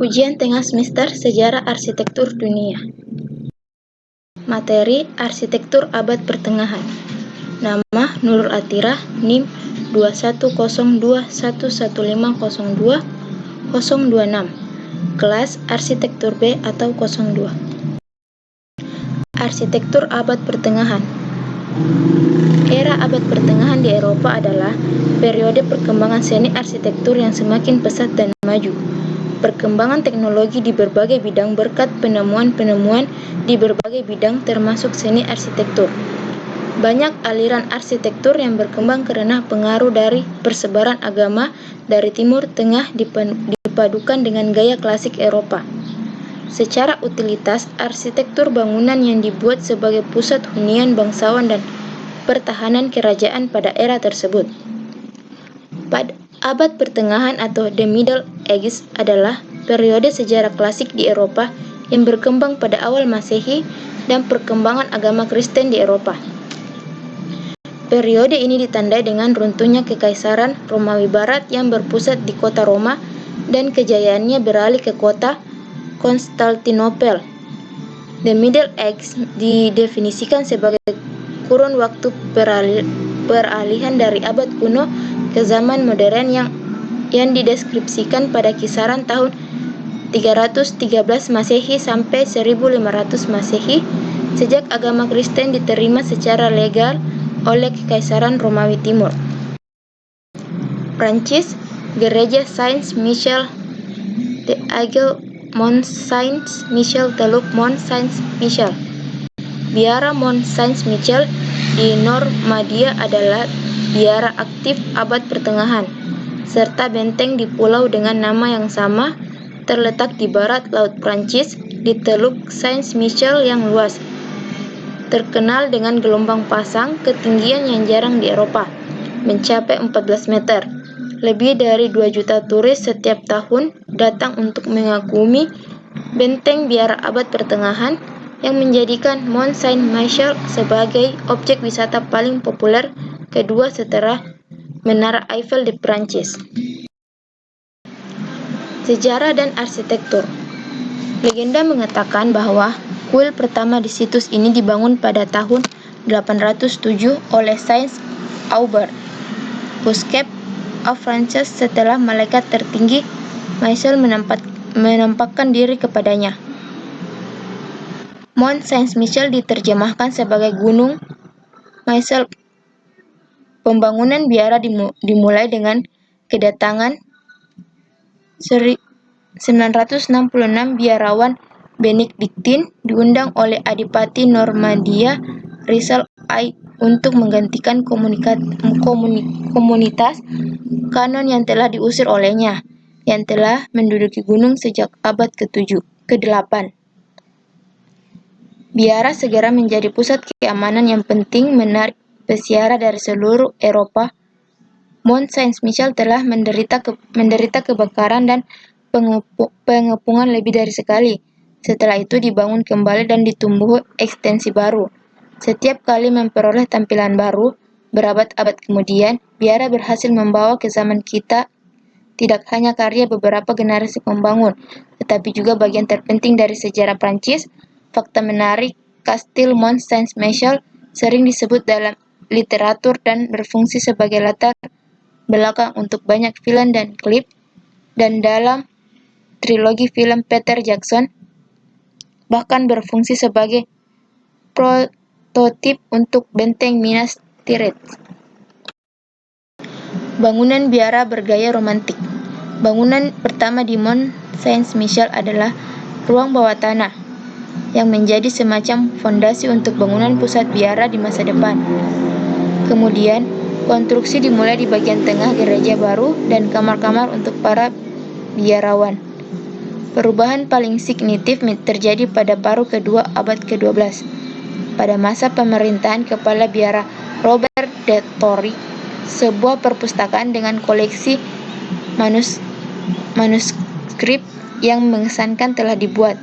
Ujian tengah semester Sejarah Arsitektur Dunia. Materi Arsitektur Abad Pertengahan. Nama Nurul Atirah, NIM 210211502-026. Kelas Arsitektur B atau 02. Arsitektur Abad Pertengahan. Era abad pertengahan di Eropa adalah periode perkembangan seni arsitektur yang semakin pesat dan maju. Perkembangan teknologi di berbagai bidang berkat penemuan-penemuan di berbagai bidang termasuk seni arsitektur. Banyak aliran arsitektur yang berkembang karena pengaruh dari persebaran agama dari Timur Tengah dipadukan dengan gaya klasik Eropa. Secara utilitas, arsitektur bangunan yang dibuat sebagai pusat hunian bangsawan dan pertahanan kerajaan pada era tersebut. Pada abad pertengahan atau The Middle Ages adalah periode sejarah klasik di Eropa yang berkembang pada awal Masehi dan perkembangan agama Kristen di Eropa. Periode ini ditandai dengan runtuhnya Kekaisaran Romawi Barat yang berpusat di kota Roma dan kejayaannya beralih ke kota Konstantinopel. The Middle Ages didefinisikan sebagai kurun waktu peralihan dari abad kuno ke zaman modern yang dideskripsikan pada kisaran tahun 313 Masehi sampai 1500 Masehi, sejak agama Kristen diterima secara legal oleh Kekaisaran Romawi Timur. Prancis, Gereja Saint-Michel de Aigle Mont Saint-Michel Teluk Mont Saint-Michel. Biara Mont Saint-Michel di Normandia adalah biara aktif abad pertengahan, serta benteng di pulau dengan nama yang sama terletak di barat laut Prancis di Teluk Saint-Michel yang luas, terkenal dengan gelombang pasang ketinggian yang jarang di Eropa, mencapai 14 meter. Lebih dari 2 juta turis setiap tahun datang untuk mengagumi benteng biara abad pertengahan yang menjadikan Mont Saint-Michel sebagai objek wisata paling populer kedua setelah Menara Eiffel di Prancis. Sejarah dan arsitektur. Legenda mengatakan bahwa kuil pertama di situs ini dibangun pada tahun 807 oleh Saint Aubert, Bishop of France, setelah malaikat tertinggi Michael menampakkan diri kepadanya. Mont Saint-Michel diterjemahkan sebagai Gunung Michael. Pembangunan biara dimulai dengan kedatangan 966 biarawan Benediktin diundang oleh Adipati Normandia Richelieu I untuk menggantikan komunitas Kanon yang telah diusir olehnya, yang telah menduduki gunung sejak abad ke-8. Biara segera menjadi pusat keamanan yang penting menarik peziarah dari seluruh Eropa. Mont Saint-Michel telah menderita kebakaran dan pengepungan lebih dari sekali. Setelah itu dibangun kembali dan ditumbuh ekstensi baru. Setiap kali memperoleh tampilan baru, berabad-abad kemudian, biara berhasil membawa ke zaman kita tidak hanya karya beberapa generasi pembangun, tetapi juga bagian terpenting dari sejarah Prancis. Fakta menarik, Kastil Mont Saint-Michel sering disebut dalam literatur dan berfungsi sebagai latar belakang untuk banyak film dan klip, dan dalam trilogi film Peter Jackson bahkan berfungsi sebagai prototip untuk benteng Minas Tirith. Bangunan biara bergaya romantik. Bangunan pertama di Mont Saint-Michel adalah ruang bawah tanah yang menjadi semacam fondasi untuk bangunan pusat biara di masa depan. Kemudian, konstruksi dimulai di bagian tengah gereja baru dan kamar-kamar untuk para biarawan. Perubahan paling signifikan terjadi pada paruh kedua abad ke-12. Pada masa pemerintahan Kepala Biara Robert de Torre, sebuah perpustakaan dengan koleksi manuskrip yang mengesankan telah dibuat.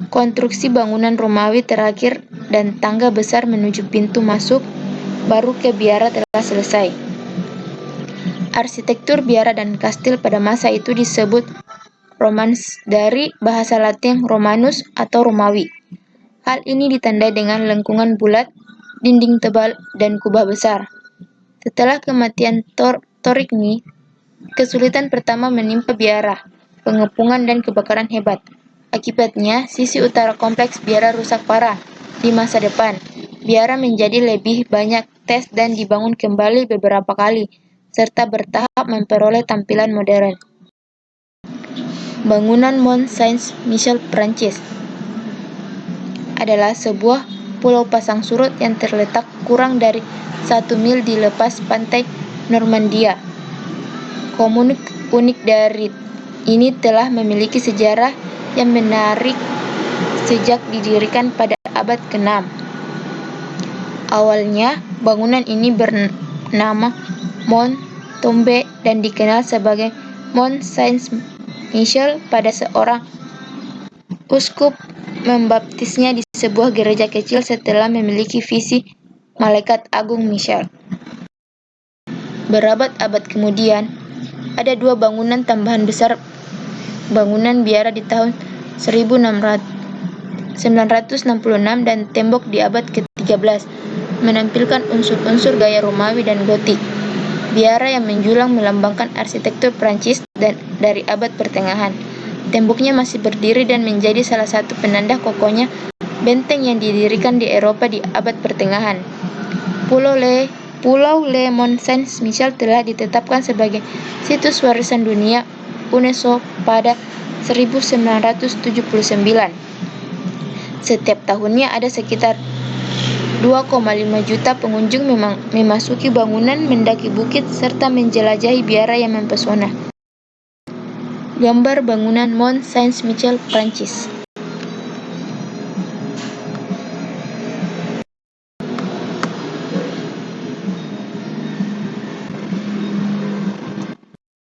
Konstruksi bangunan Romawi terakhir dan tangga besar menuju pintu masuk baru ke biara telah selesai. Arsitektur biara dan kastil pada masa itu disebut Romans dari bahasa Latin Romanus atau Romawi. Hal ini ditandai dengan lengkungan bulat, dinding tebal, dan kubah besar. Setelah kematian Torigny, kesulitan pertama menimpa biara, pengepungan dan kebakaran hebat. Akibatnya, sisi utara kompleks biara rusak parah. Di masa depan, biara menjadi lebih banyak tes dan dibangun kembali beberapa kali, serta bertahap memperoleh tampilan modern. Bangunan Mont Saint-Michel, Prancis, adalah sebuah pulau pasang surut yang terletak kurang dari 1 mil di lepas pantai Normandia. Komunik unik dari ini telah memiliki sejarah yang menarik sejak didirikan pada abad ke-6. Awalnya, bangunan ini bernama Mont Tombe dan dikenal sebagai Mont Saint-Michel pada seorang uskup membaptisnya di sebuah gereja kecil setelah memiliki visi Malaikat Agung Michel. Berabad-abad kemudian, ada dua bangunan tambahan besar bangunan biara di tahun 966 dan tembok di abad ke-13 menampilkan unsur-unsur gaya Romawi dan Gotik. Biara yang menjulang melambangkan arsitektur Prancis dari abad pertengahan. Temboknya masih berdiri dan menjadi salah satu penanda kokohnya benteng yang didirikan di Eropa di abad pertengahan. Pulau Le Mont Saint-Michel telah ditetapkan sebagai situs warisan dunia UNESCO pada 1979. Setiap tahunnya ada sekitar 2,5 juta pengunjung memasuki bangunan, mendaki bukit, serta menjelajahi biara yang mempesona. Gambar bangunan Mont Saint-Michel, Prancis.